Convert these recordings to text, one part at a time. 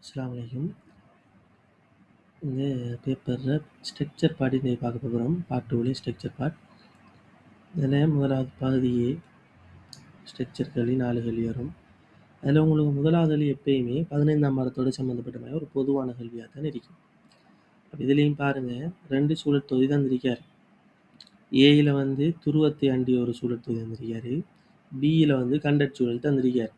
அஸ்ஸலாமு அலைக்கும். இந்த பேப்பரில் ஸ்ட்ரக்சர் பார்ட் இன்றைக்கி பார்க்க போகிறோம். Part 2 structure part. இதில் முதலாவது பகுதியே ஸ்ட்ரக்சர் கேள்வி 4 கேள்வி வரும். அதில் உங்களுக்கு முதலாவது கேள்வி எப்பயுமே 15ஆம் பாடத்தோடு சம்மந்தப்பட்ட மாதிரி ஒரு பொதுவான கேள்வியாக தான் இருக்கும். அப்போ இதுலேயும் பாருங்கள், 2 சூழல் தொகுதி தந்திருக்கார். ஏயில் வந்து துருவத்தை அண்டிய ஒரு சூழல் தொகுதி தந்திருக்காரு. பியில் வந்து கண்டட் சூழல் தந்திருக்கார்.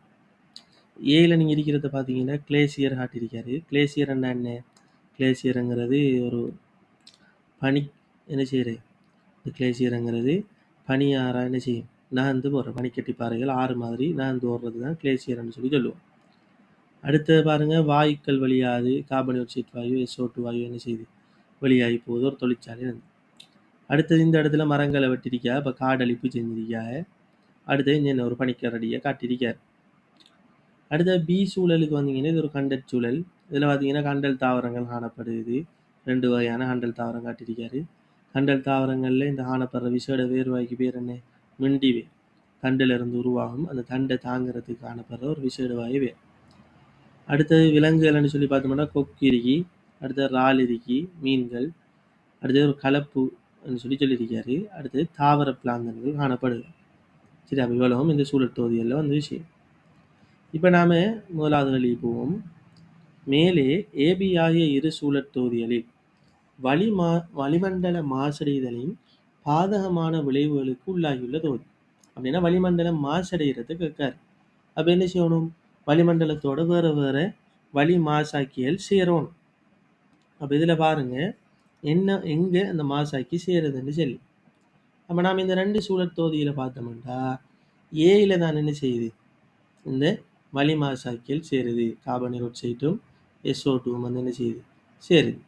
ஏயில் நீங்கள் இருக்கிறத பார்த்தீங்கன்னா கிளேசியர் காட்டியிருக்காரு. கிளேசியர் என்ன? கிளேசியருங்கிறது ஒரு பனி என்ன செய்யுது, இந்த கிளேசியருங்கிறது பனியாரா என்ன செய்யும், நகர்ந்து போடுற பனிக்கட்டி பாறைகள் ஆறு மாதிரி நகர்ந்து ஓடுறது தான் கிளேசியர்னு சொல்லி சொல்லுவோம். அடுத்தது பாருங்கள், வாயுக்கள் வழியாது கார்பன் டை ஆக்சைடு வாயு SO2 வாயு என்ன செய்யுது, வெளியாகி போகுது ஒரு தொழிற்சாலை இருந்து. அடுத்தது இந்த இடத்துல மரங்களை வெட்டிருக்கா, இப்போ காடழிப்பு செஞ்சிருக்காங்க. அடுத்தது இங்கே ஒரு பனிக்கரடியை காட்டியிருக்கார். அடுத்தது பி சூழலுக்கு வந்தீங்கன்னா இது ஒரு கண்டல் சூழல். இதில் பார்த்தீங்கன்னா கண்டல் தாவரங்கள் காணப்படுது. 2 வகையான கண்டல் தாவரம் காட்டியிருக்காரு. கண்டல் தாவரங்களில் இந்த காணப்படுற விசேட வேர்வாய்க்கு பேர் என்ன, மிண்டி வேர். தண்டிலிருந்து உருவாகும் அந்த தண்டை தாங்கிறதுக்கு காணப்படுற ஒரு விசேட வாயு வேர். அடுத்தது விலங்குகள்னு சொல்லி பார்த்தோம்னா கொக்கு இருக்கி, அடுத்தது இறால் இருக்கி, மீன்கள், அடுத்தது ஒரு கலப்புன்னு சொல்லி சொல்லியிருக்காரு. அடுத்தது தாவர பிளாங்கன்கள் காணப்படுது. சரி, அப்போ இவ்வளவும் இந்த சூழல் தொகுதிகளில் வந்து விஷயம். இப்போ நாம் முதலாவது வழி போவோம். மேலே ஏபி ஆகிய இரு சூழல் தொகுதிகளில் வளிமண்டல மாசடைதலின் பாதகமான விளைவுகளுக்கு உள்ளாகியுள்ள தொகுதி. அப்படின்னா வளிமண்டலம் மாசடைகிறது கேட்காரு. அப்போ என்ன செய்யணும், வளிமண்டலத்தோட வேறு வேறு வளி மாசாக்கிகள் சேரணும். அப்போ இதில் பாருங்கள் என்ன எங்கே அந்த மாசாக்கி சேருதுன்னு சொல்லி. அப்போ நாம் இந்த 2 சூழல் தொகுதியில் பார்த்தோம்னா ஏயில் தான் என்ன செய்யுது, இந்த வளி மாசாக்கிகள் சேருது. கார்பன் டை ஆக்சைடும் SO2 வந்து என்ன செய்யுது, சேருது.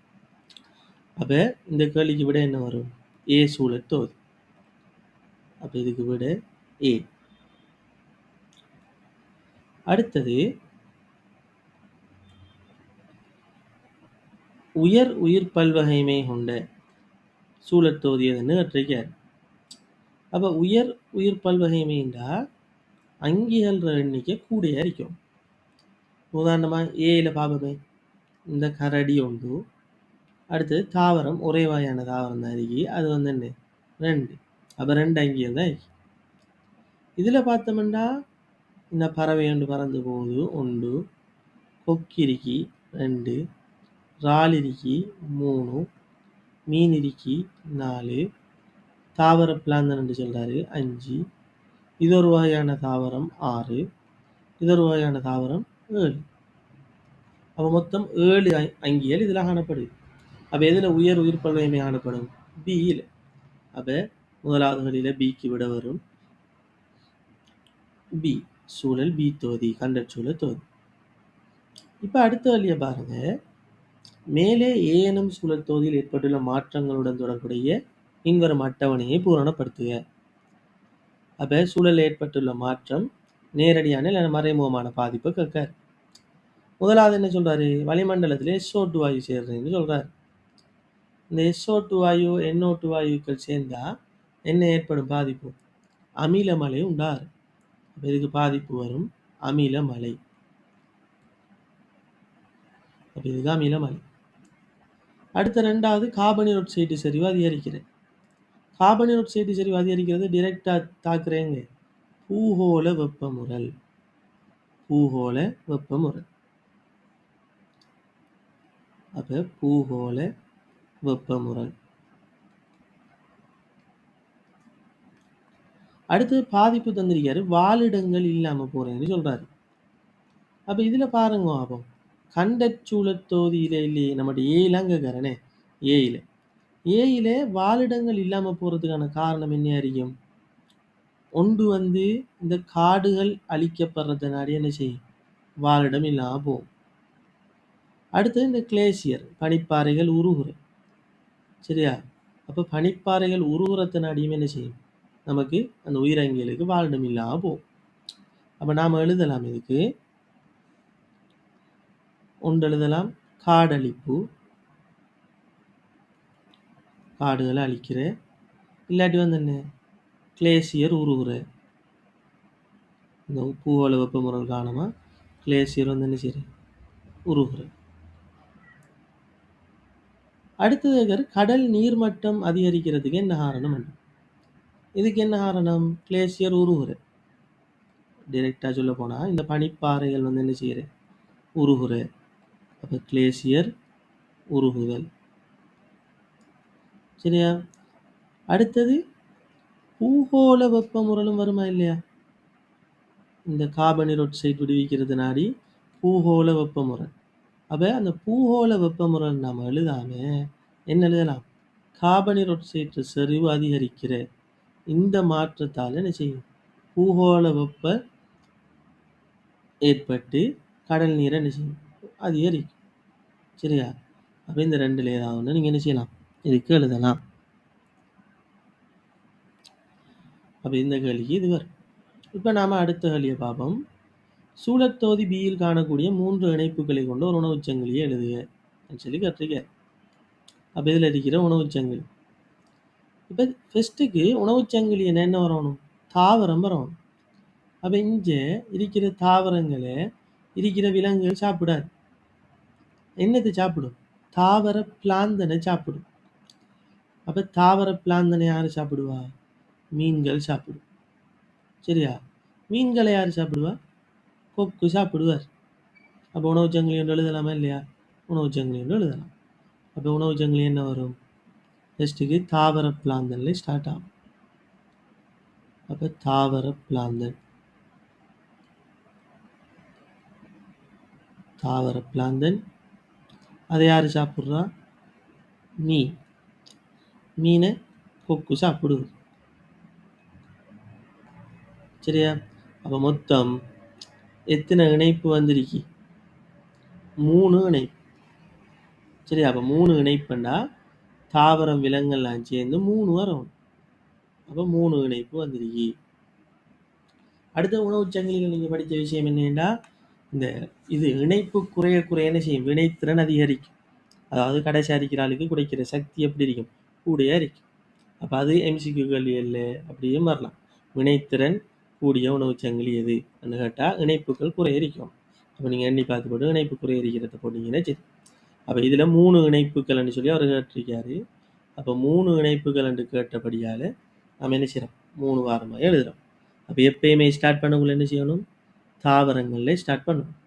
அப்போ இந்த கேள்விக்கு விட என்ன வரும், ஏ சூழல் தொகுதி. அப்போ இதுக்கு விட ஏ. அடுத்தது உயிர் பல்வகைமை கொண்ட சூழல் தொகுதி எதுன்னு கற்றிருக்கார். அப்போ உயிர் பல்வகைமைண்டா அங்கிகள் எண்ணிக்கை கூடையா இருக்கும். உதாரணமாக ஏயில் பார்ப்போமே, இந்த கரடி ஒன்று, அடுத்தது தாவரம் ஒரே வகையான தாவரம் தான் இருக்கு, அது வந்து என்ன 2. அப்போ 2 அங்கிகள் தான் இருக்கு. இதில் பார்த்தோம்னா இந்த பறவை ஒன்று பறந்து போகுது 1, கொக்கிரிக்கி 2, இறால் இருக்கி 3, மீன் இருக்கி 4, தாவர பிளாங்கன்னு சொல்கிறாரு 5, இது ஒரு வகையான தாவரம் 6, இது ஒரு வகையான தாவரம் 7. அப்போ மொத்தம் 7 அங்கிகள் இதில் காணப்படுது. அப்போ எதில் உயிர் பல்வகைமை காணப்படும், பியில். அப்போ முதலாவது வழியில் பிக்கு விட வரும் பி சூழல், பி தொகுதி கண்டட் சூழல் தொகுதி. இப்போ அடுத்த வழியை பாருங்க, மேலே ஏ எனும் சூழல் தொகுதியில் ஏற்பட்டுள்ள மாற்றங்களுடன் தொடர்புடைய பின்வரும் அட்டவணையை பூரணப்படுத்துக. அப்போ சூழலில் ஏற்பட்டுள்ள மாற்றம் நேரடியான இல்லை மறைமுகமான பாதிப்பை கேட்கார். முதலாவது என்ன சொல்றாரு, வளிமண்டலத்தில் SO2 வாயு சேர்றதுன்னு சொல்றாரு. இந்த SO2 வாயு NO2 வாயுக்கள் சேர்ந்தா என்ன ஏற்படும் பாதிப்பு, அமில மழை உண்டாரு. இதுக்கு பாதிப்பு வரும் அமில மழை. அப்போ இதுக்கு அமில மழை. அடுத்த 2வது கார்பன் டை ஆக்சைடு செறிவு அதிகரிக்கிறது. கார்பன் டை ஆக்சைடு செறிவு அதிகரிக்கிறது டிரெக்டாக தாக்குறேங்க பூகோள வெப்பமுறல். பூகோள வெப்பமுறல். அப்போ பூகோள வெப்பமுறல். அடுத்து பாதிப்பு தந்திருக்காரு, வாழிடங்கள் இல்லாமல் போறேன்னு சொல்றாரு. அப்போ இதில் பாருங்க, அப்போ கண்டட் சூழல் தொகுதியில் இல்லையே, நம்மகிட்ட ஏலாம் கேட்கறனே, ஏயில் வாழிடங்கள் இல்லாமல் போகிறதுக்கான காரணம் என்ன அறியும், ஒன்று வந்து இந்த காடுகள் அழிக்கப்படுறதுனாடி என்ன செய்யும், வாழிடம் இல்லாமல் போகும். அடுத்தது இந்த கிளேசியர் பனிப்பாறைகள் உருகுற, சரியா. அப்போ பனிப்பாறைகள் உருகுறதுனாடியும் என்ன செய்யும், நமக்கு அந்த உயிரங்கிகளுக்கு வாழிடம் இல்லாமல் போகும். அப்போ நாம் எழுதலாம், இதுக்கு ஒன்று எழுதலாம், காடழிப்பு, காடுகளை அழிக்கிற, இல்லாட்டி வந்து என்ன கிளேசியர் உருகுற. இந்த பூகோள வெப்பமுறல் காரணமா கிளேசியர் வந்து என்ன செய்யுது? உருகுற. அடுத்தது கடல் நீர்மட்டம் அதிகரிக்கிறதுக்கு என்ன காரணம்? இதுக்கு என்ன காரணம்? கிளேசியர் உருகுற. டைரக்டா சொல்ல போனா இந்த பனிப்பாறைகள் வந்து என்ன செய்யுது? உருகுற. அப்ப கிளேசியர் உருகுதல். சரியா? அடுத்தது பூகோள வெப்பமுறலும் வருமா இல்லையா? இந்த கார்பனீர் ஆக்சைடு விடுவிக்கிறது நாடி பூகோள வெப்பமுறல். அப்ப அந்த பூகோள வெப்பமுறல் நாம எழுதாம என்ன எழுதலாம்? கார்பனீர் ஆக்சைடு செறிவு அதிகரிக்கிற இந்த மாற்றத்தால் என்ன செய்யும்? பூகோள வெப்ப ஏற்பட்டு கடல் நீரை என்ன செய்யும்? அதிகரிக்கும். சரியா? அப்ப இந்த ரெண்டுல ஏதாவது ஒண்ணு நீங்க என்ன செய்யலாம்? இதுக்கு எழுதலாம். அப்ப இந்த கேள்விக்கு இது வரும். இப்ப நாம அடுத்த கேள்வியை பார்ப்போம். சூழத்தொகுதி பியில் காணக்கூடிய 3 இணைப்புகளை கொண்ட ஒரு உணவுச் சங்கிலியை எழுதுக சொல்லி கேட்டிருக்காரு. அப்ப இதுல இருக்கிற உணவுச் சங்கிலி. இப்ப ஃபர்ஸ்ட்டுக்கு உணவுச் சங்கிலி என்ன வரணும்? தாவரம் வரணும். அப்ப இங்க இருக்கிற தாவரங்களை இருக்கிற விலங்குகள் சாப்பிடாது. என்னத்தை சாப்பிடும்? தாவர பிளாந்தனை சாப்பிடும். அப்ப தாவர பிளாந்தனை யாரு சாப்பிடுவா? மீன்கள் சாப்பிடும். சரியா? மீன்களை யாரு சாப்பிடுவா? கொக்கு சாப்பிடுவார். அப்ப உணவுச் சங்கிலி என்று எழுதலாமா இல்லையா? உணவுச் சங்கிலி என்று எழுதலாம். அப்ப உணவுச் சங்கிலி என்ன வரும்? ஃபர்ஸ்ட்டுக்கு தாவர பிளாந்தன்ல ஸ்டார்ட் ஆகும். அப்ப தாவர பிளாந்தன். தாவர பிளாந்தன். அதை யாரு சாப்பிட்றா? மீன். மீனை கொக்கு சாப்பிடுவது. சரியா? அப்ப மொத்தம் எத்தனை இணைப்பு வந்திருக்கு? 3 இணைப்பு. சரியா? அப்ப 3 இணைப்புண்டா தாவரம் விலங்கெல்லாம் சேர்ந்து 3 வரும். அப்ப 3 இணைப்பு வந்திருக்கு. அடுத்த உணவுச் சங்கிலிகள் நீங்க படித்த விஷயம் என்னன்னா, இந்த இது இணைப்பு குறைய குறைய என்ன செய்யும்? வினைத்திறன் அதிகரிக்கும். அதாவது கடைசி அரிக்கிற ஆளுக்கு குடைக்கிற சக்தி எப்படி இருக்கும்? கூடிய இருக்கும். அப்ப அது எம்சிக்யூ கேள்விகள்ல அப்படியும் வரலாம். வினைத்திறன் கூடிய உணவுச் சங்கிலி எது கேட்டா இணைப்புகள் குறைய இருக்கும். அப்ப நீங்க எண்ணி பார்த்து போட்டு இணைப்பு குறைய இருக்கிறத போட்டீங்கன்னா சரி. அப்ப இதுல 3 இணைப்புகள்னு சொல்லி அவர் கேட்டிருக்காரு. அப்ப 3 இணைப்புகள் என்று கேட்டபடியால நம்ம என்ன செய்யறோம்? 3 வாரமா எழுதுறோம். அப்ப எப்பயுமே ஸ்டார்ட் பண்ணக்குள்ள என்ன செய்யணும்? தாவரங்கள்ல ஸ்டார்ட் பண்ணணும்.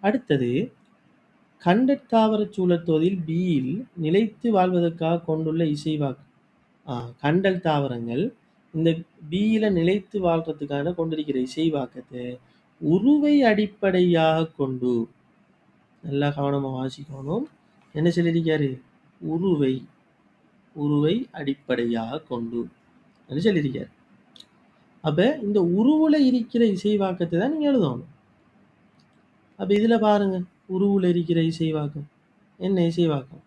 அடுத்தது கண்டற் தாவரச் சூழத்தொகுதியில் பியில் நிலைத்து வாழ்வதற்காக கொண்டுள்ள இசைவாக்கம். கண்டல் தாவரங்கள் இந்த பியில நிலைத்து வாழ்றதுக்கான கொண்டிருக்கிற இசைவாக்கத்தை உருவை அடிப்படையாக கொண்டு, நல்லா கவனமா வாசிக்கணும். என்ன சொல்லியிருக்காரு? உருவை அடிப்படையாக கொண்டு சொல்லியிருக்காரு. அப்ப இந்த உருவுல இருக்கிற இசைவாக்கத்தை தான் நீங்க எழுதணும். அப்ப இதுல பாருங்க, உருவுல இருக்கிற இசைவாக்கம் என்ன? இசைவாக்கம்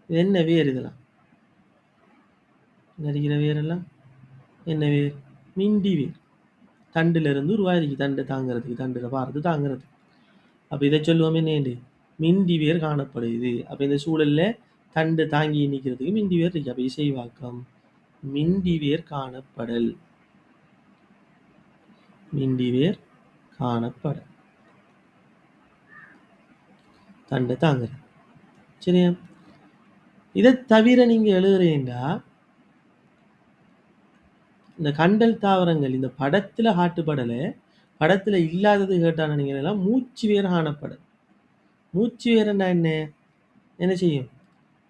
இது என்ன வேர்? இதெல்லாம் இருக்கிற வேரெல்லாம் என்ன வேர்? மிண்டி வேர். தண்டுல இருந்து உருவாயிருக்கு. தண்டு தாங்கிறதுக்கு, தண்டுல பாரது தாங்கிறது. அப்ப இதை சொல்லுவோம் என்ன? மிண்டி வேர் காணப்படுது. அப்ப இந்த சூழல்ல தண்டு தாங்கி நிற்கிறதுக்கு மிண்டி வேர் இருக்கு. அப்ப இசைவாக்கம் மிண்டி வேர் காணப்படல். மிண்டி வேர் காணப்படல். தண்டை தாங்குறது. சரியா? இதை தவிர நீங்க எழுதுறீங்கன்னா இந்த கண்டல் தாவரங்கள் இந்த படத்துல காட்டுப்படலை, படத்துல இல்லாதது கேட்டான நீங்க எல்லாம் மூச்சு வேர் காணப்படல். மூச்சு வேர்னா என்ன? என்ன செய்யும்?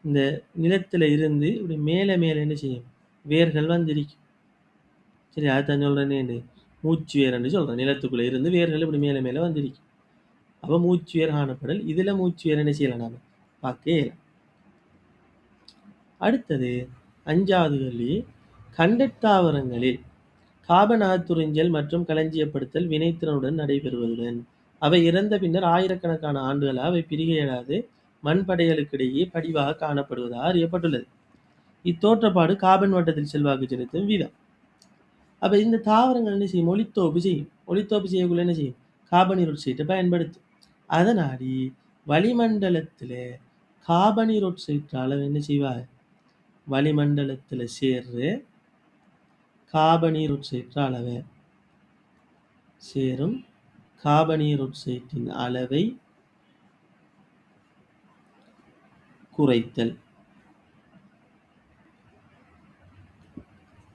இந்த நிலத்துல இருந்து இப்படி மேல மேல என்ன செய்யும்? வேர்கள் வந்திருக்கும். சரி, அதுதான் சொல்றேன்னு மூச்சு வேர்ன்னு சொல்றேன். நிலத்துக்குள்ள இருந்து வேர்கள் இப்படி மேல மேல வந்திருக்கும். அப்ப மூச்சு வேர் காணப்படல். இதுல மூச்சு வேர் என்ன செய்யலாம்? நாம பார்க்க இயலும். அடுத்தது 5வது கேள்வி. கண்டற் தாவரங்களில் கார்பன் அகத்துறிஞ்சல் மற்றும் களஞ்சியப்படுத்தல் வினைத்திறனுடன் நடைபெறுவதுடன் அவை இறந்த பின்னர் ஆயிரக்கணக்கான ஆண்டுகளாக அவை பிரிகையிடாது மண்படைகளுக்கிடையே படிவாக காணப்படுவதாக அறியப்பட்டுள்ளது. இத்தோற்றப்பாடு கார்பன் வட்டத்தில் செல்வாக்கு செலுத்தும் வீதம். அப்ப இந்த தாவரங்கள் என்ன செய்யும்? ஒளித்தோப்பு செய்யும். ஒளித்தோப்பு செய்யக்குள்ள என்ன செய்யும்? கார்பனீர் ஆக்சைடை பயன்படுத்தும். அதனாடி வளிமண்டலத்துல கார்பனீர் ஆக்சைடு அளவு என்ன செய்வார்? வளிமண்டலத்துல சேர்ற காபனீரொட்சைற்ற அளவை சேரும் காபனீரொட்சைட்டின் அளவை குறைத்தல்.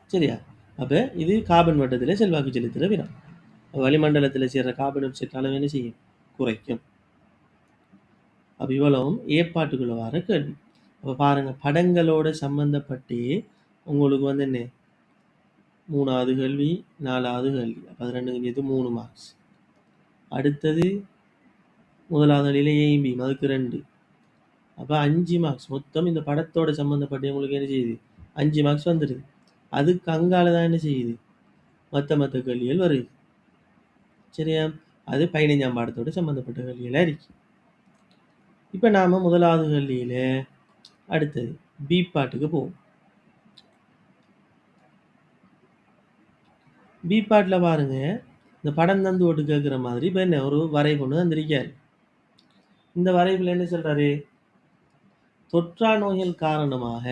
சரியா? அப்ப இது கார்பன் வட்டத்திலே செல்வாக்கு செலுத்துற வினம். வளிமண்டலத்தில் சேர்ற கார்பன் டை ஆக்சைடு அளவு என்ன செய்யும்? குறைக்கும். அப்ப இவ்வளவும் ஏற்பாட்டுக்குள்ள வர கேள்வி. அப்ப பாருங்க, படங்களோட சம்பந்தப்பட்டு உங்களுக்கு வந்து என்ன 3வது கேள்வி 4வது கேள்வி. அப்ப அது 2 சேர்த்து 3 மார்க்ஸ். அடுத்தது 1வது கேள்வியில ஏயும் பியும் அதுக்கு 2. அப்ப 5 மார்க்ஸ். மொத்தம் இந்த படத்தோட சம்பந்தப்பட்டு உங்களுக்கு என்ன செய்யுது? 5 மார்க்ஸ் வந்துடுது. அதுக்கு அங்கால தான் என்ன செய்யுது? மற்ற கேள்விகள் வருது. சரியா? அது 15ஆம் பாடத்தோட சம்பந்தப்பட்ட கேள்விகளா இருக்கு. இப்ப நாம 1வது கேள்வியில அடுத்தது பி பாட்டுக்கு போவோம். பி பாட்டுல பாருங்க, இந்த படம் தந்து ஓட்டு கேட்கிற மாதிரி இப்ப என்ன ஒரு வரைவு ஒண்ணு தந்திருக்காரு. இந்த வரைவுல என்ன சொல்றாரு? தொற்றா நோய்கள் காரணமாக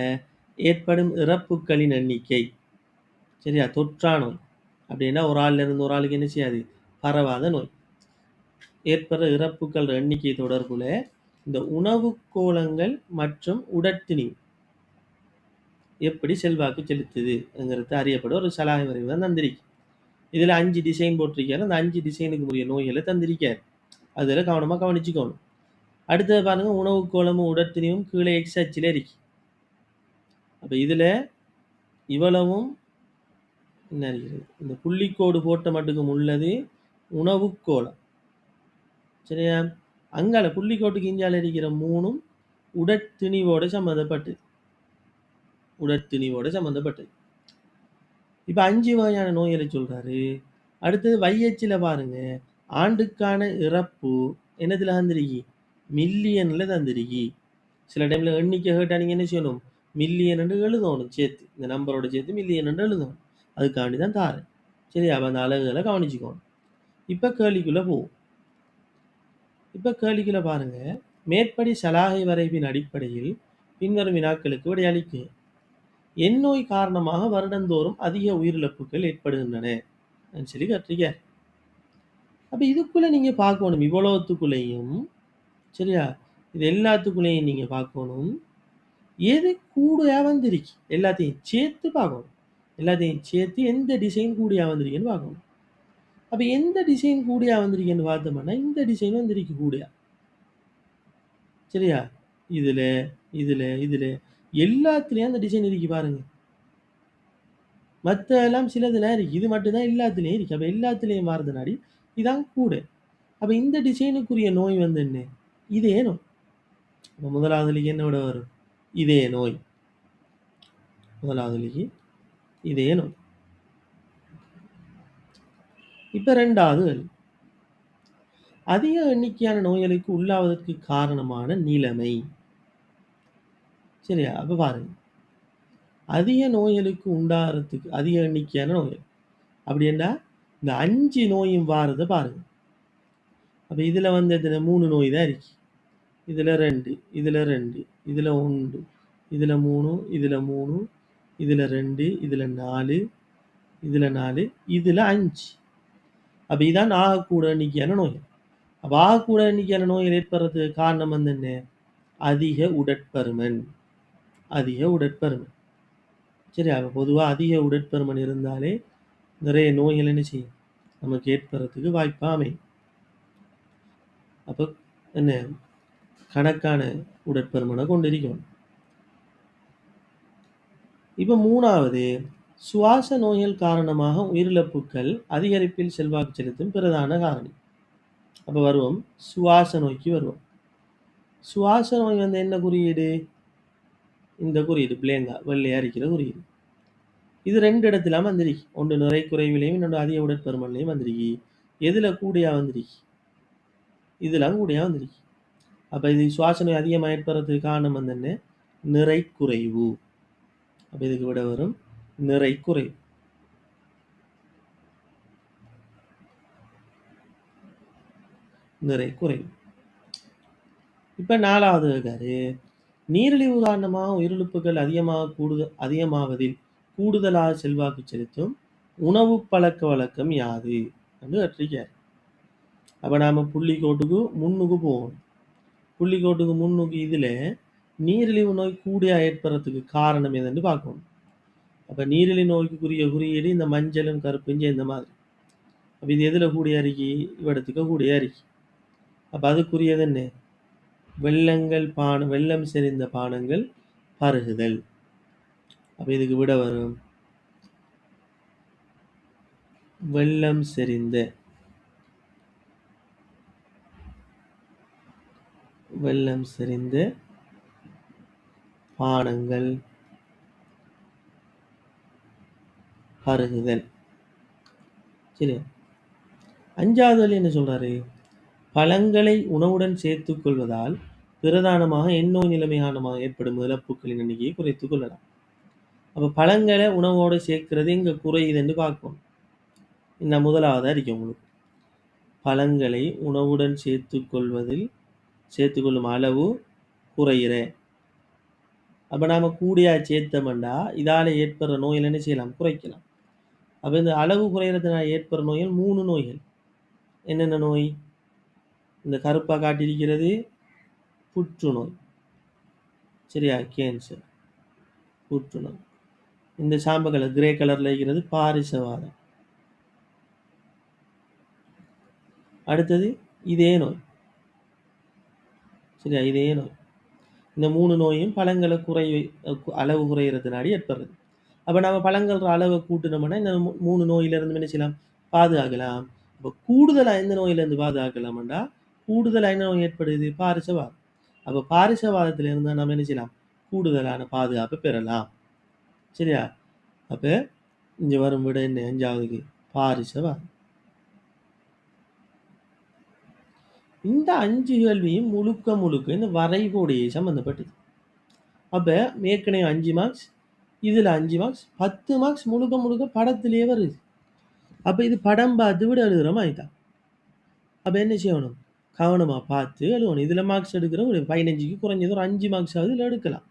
ஏற்படும் இறப்புகளின் எண்ணிக்கை. சரியா? தொற்றா நோய் அப்படின்னா ஒரு ஆள்ல இருந்து ஒரு ஆளுக்கு என்ன செய்யாது? பரவாத நோய். ஏற்படுற இறப்புகள் எண்ணிக்கை தொடர்புல இந்த உணவு கோலங்கள் மற்றும் உடற்திணிவு எப்படி செல்வாக்கு செலுத்துதுங்கிறது அறியப்படும் ஒரு சலாகை வரைவு தான் தந்திருக்கு. இதுல 5 டிசைன் போட்டிருக்காரு. அந்த 5 டிசைனுக்கு உரிய நோய்களை தந்திருக்காரு. அதுல கவனமா கவனிச்சுக்கணும். அடுத்தது பாருங்க, உணவு கோலமும் உடற்திணிவும் கீழே எக்ஸ் அச்சில் இருக்கு. அப்ப இதுல இவ்வளவும் என்ன இருக்கிறது? இந்த புள்ளிக்கோடு போட்ட மட்டுக்கும் உள்ளது உணவு கோலம். சரியா? அங்கால புள்ளிக்கோட்டுக்கு இஞ்சால இருக்கிற 3ம் உடற்திணிவோட சம்மந்தப்பட்டது. உடற்திணிவோட சம்மந்தப்பட்டது. இப்ப 5 வகையான நோய்களை சொல்றாரு. அடுத்தது வையச்சில பாருங்க, ஆண்டுக்கான இறப்பு என்னதுல தந்திருக்கி? மில்லியன்ல தந்திருக்கி. சில டைம்ல எண்ணிக்கை கேட்டா நீங்க என்ன செய்யணும்? மில்லியன் என்று எழுதணும் சேர்த்து. இந்த நம்பரோட சேர்த்து மில்லியன் என்று எழுதணும். அதுக்காண்டி தான் தாரேன். சரி, அப்ப அந்த அழகுகளை கவனிச்சுக்கணும். இப்ப கேள்விக்குள்ள போவோம். இப்ப கேள்விக்குள்ள பாருங்க, மேற்படி சலாகை வரைவின் அடிப்படையில் பின்வரும் வினாக்களுக்கு விடையளிக்கு. எந்நோய் காரணமாக வருடந்தோறும் அதிக உயிரிழப்புகள் ஏற்படுகின்றன சொல்லி கற்றுக்கார். அப்ப இதுக்குள்ள நீங்க பார்க்கணும், இவ்வளவுத்துக்குள்ளேயும் சரியா, இது எல்லாத்துக்குள்ளேயும் நீங்க பார்க்கணும் எது கூடையா வந்திருக்கு. எல்லாத்தையும் சேர்த்து பார்க்கணும். எல்லாத்தையும் சேர்த்து எந்த டிசைன் கூடியா வந்திருக்குன்னு பார்க்கணும். அப்ப எந்த டிசைன் கூடியா வந்திருக்குன்னு பார்த்தோம்னா இந்த டிசைன் வந்திருக்கு கூடியா. சரியா? இதுல இதுல இதுல எல்லாத்துலயும் அந்த டிசைன் இருக்கு பாருங்க. மற்ற எல்லாம் சிலதுல இருக்கு, இது மட்டும்தான் எல்லாத்துலயும் இருக்கு. அப்ப எல்லாத்துலயும் மாறுதுனாடி இதான் கூட. அப்ப இந்த டிசைனுக்குரிய நோய் வந்து என்ன? இதே நோய். அப்ப முதலாவதுலிக்கு என்ன விட வரும்? இதே நோய். முதலாவதுலிக்கு இதே நோய். இப்ப 2வது அதிக எண்ணிக்கையான நோய்களுக்கு உள்ளாவதற்கு காரணமான நிலைமை. சரியா? அப்ப பாருங்க, அதிக நோய்களுக்கு உண்டாகிறதுக்கு அதிக எண்ணிக்கையான நோய்கள் அப்படின்னா இந்த 5 நோயும் வாரத பாருங்க. அப்ப இதுல வந்து எத்தனை? 3 நோய் தான் இருக்கு. இதுல 2, இதுல 2, இதுல 1, இதுல 3, இதுல 3, இதுல 2, இதுல 4, இதுல 4, இதுல 5. அப்ப இதான் ஆகக்கூட எண்ணிக்கையான நோய். அப்ப ஆகக்கூட எண்ணிக்கையான நோய்கள் ஏற்படுறதுக்கு காரணம் வந்து என்ன? அதிக உடற்பருமன். அதிக உடற்பருமன். சரி, அப்ப பொதுவா அதிக உடற்பருமன் இருந்தாலே நிறைய நோய்கள் என்ன செய்யும்? நமக்கு ஏற்படுறதுக்கு வாய்ப்பா அமையும். அப்ப என்ன? கணக்கான உடற்பருமனை கொண்டிருக்கணும். இப்ப 3வது சுவாச நோய்கள் காரணமாக உயிரிழப்புகள் அதிகரிப்பில் செல்வாக்கு செலுத்தும் பிரதான காரணி. அப்ப வருவோம், சுவாச நோய்க்கு வருவோம். சுவாச நோய் வந்து என்ன குறியீடு? இந்த குறியீடு பிளேங்கா வெள்ளையா இருக்கிற குறியீடு. இது 2 இடத்துல வந்திருக்கு. ஒன்று நிறை குறைவிலையும் இன்னொன்று அதிக உடற்பருமன்லையும் வந்திருக்கு. எதுல கூடியா வந்திருக்கு? இதெல்லாம் கூடியா வந்திருக்கு. அப்ப இது சுவாச நோய் அதிகமாக ஏற்படுறதுக்கு காரணம் வந்து என்ன? நிறை குறைவு. அப்ப இதுக்கு விட வரும் நிறை குறைவு. நிறை குறைவு. இப்ப 4வது இருக்காரு, நீரிழிவு காரணமாக உயிரிழப்புகள் அதிகமாவதில் கூடுதலாக செல்வாக்கு செலுத்தும் உணவு பழக்க வழக்கம் யாது என்று கேட்டிருக்கார். அப்ப நாம புள்ளிக்கோட்டுக்கு முன்னுக்கு போகணும். புள்ளிக்கோட்டுக்கு முன்னுக்கு இதுல நீரிழிவு நோய் கூடியா ஏற்படுறதுக்கு காரணம் எதுன்னு பார்க்கணும். அப்ப நீரிழிவு நோய்க்குரிய குறியீடு இந்த மஞ்சளும் கருப்பும் சேர்ந்த மாதிரி. அப்ப இது எதுல கூடிய அறிக்கை? இவ்விடத்துக்கு கூடிய அறிக்கை. அப்ப அதுக்குரியது என்ன? வெள்ளம் செறிந்த பானங்கள் பருகுதல். அப்ப இதுக்கு விட வரும் வெள்ளம் செறிந்த பானங்கள் பருகுதல். சரியா? 5வது வழி என்ன சொல்றாரு? பழங்களை உணவுடன் சேர்த்துக் கொள்வதால் பிரதானமாக எண்ணோய் நிலைமை காரணமாக ஏற்படும் இழப்புகளின் எண்ணிக்கையை குறைத்துக் கொள்ளலாம். அப்ப பழங்களை உணவோட சேர்க்கிறது எங்க குறையுதுன்னு பார்க்கணும். இந்த முதலாவதா இருக்கு உங்களுக்கு. பழங்களை உணவுடன் சேர்த்துக்கொள்ளும் அளவு குறையிற. அப்ப நாம கூடியா சேர்த்தோம்னா இதால ஏற்படுற நோய்கள் என்ன செய்யலாம்? குறைக்கலாம். அப்ப இந்த அளவு குறையறதுனால ஏற்படுற நோய்கள் 3 நோய்கள். என்னென்ன நோய்? இந்த கருப்பா காட்டியிருக்கிறது புற்றுநோய். சரியா? கேன்சர், புற்றுநோய். இந்த சாம்ப கலர் கிரே கலர்ல இருக்கிறது பாரிசவாதம். அடுத்தது இதே நோய். சரியா? இதே நோய். இந்த 3 நோயும் பழங்களை அளவு குறையறதுனால ஏற்படுறது. அப்ப நம்ம பழங்கள் அளவை கூட்டினோம்னா இந்த 3 நோயில இருந்து என்ன செய்யலாம்? பாதுகாக்கலாம். அப்ப கூடுதலா எந்த நோயில இருந்து பாதுகாக்கலாம்டா? கூடுதலா என்ன நோய் ஏற்படுது? பாரிசவாதம். அப்ப பாரிசவாதத்துல இருந்தா நம்ம என்ன செய்யலாம்? கூடுதலான பாதுகாப்பு பெறலாம். சரியா? அப்ப இங்க வரும் விட என்ன? 5வதுக்கு பாரிசவாதம். இந்த 5 கேள்வியும் முழுக்க இந்த வரைவோடையே சம்பந்தப்பட்டது. அப்ப ஏற்கனவே 5 மார்க்ஸ், இதுல 5 மார்க்ஸ், 10 மார்க்ஸ் முழுக்க படத்திலேயே வருது. அப்ப இது படம் பார்த்து விட எழுதுற மாதிரி தான். அப்ப என்ன செய்யணும்? கவனமா பார்த்து எழுதணும். இதுல மார்க்ஸ் எடுக்கிறோம் 15க்கு குறைஞ்சது ஒரு 5 மார்க்ஸ் ஆகுது இதுல எடுக்கலாம்.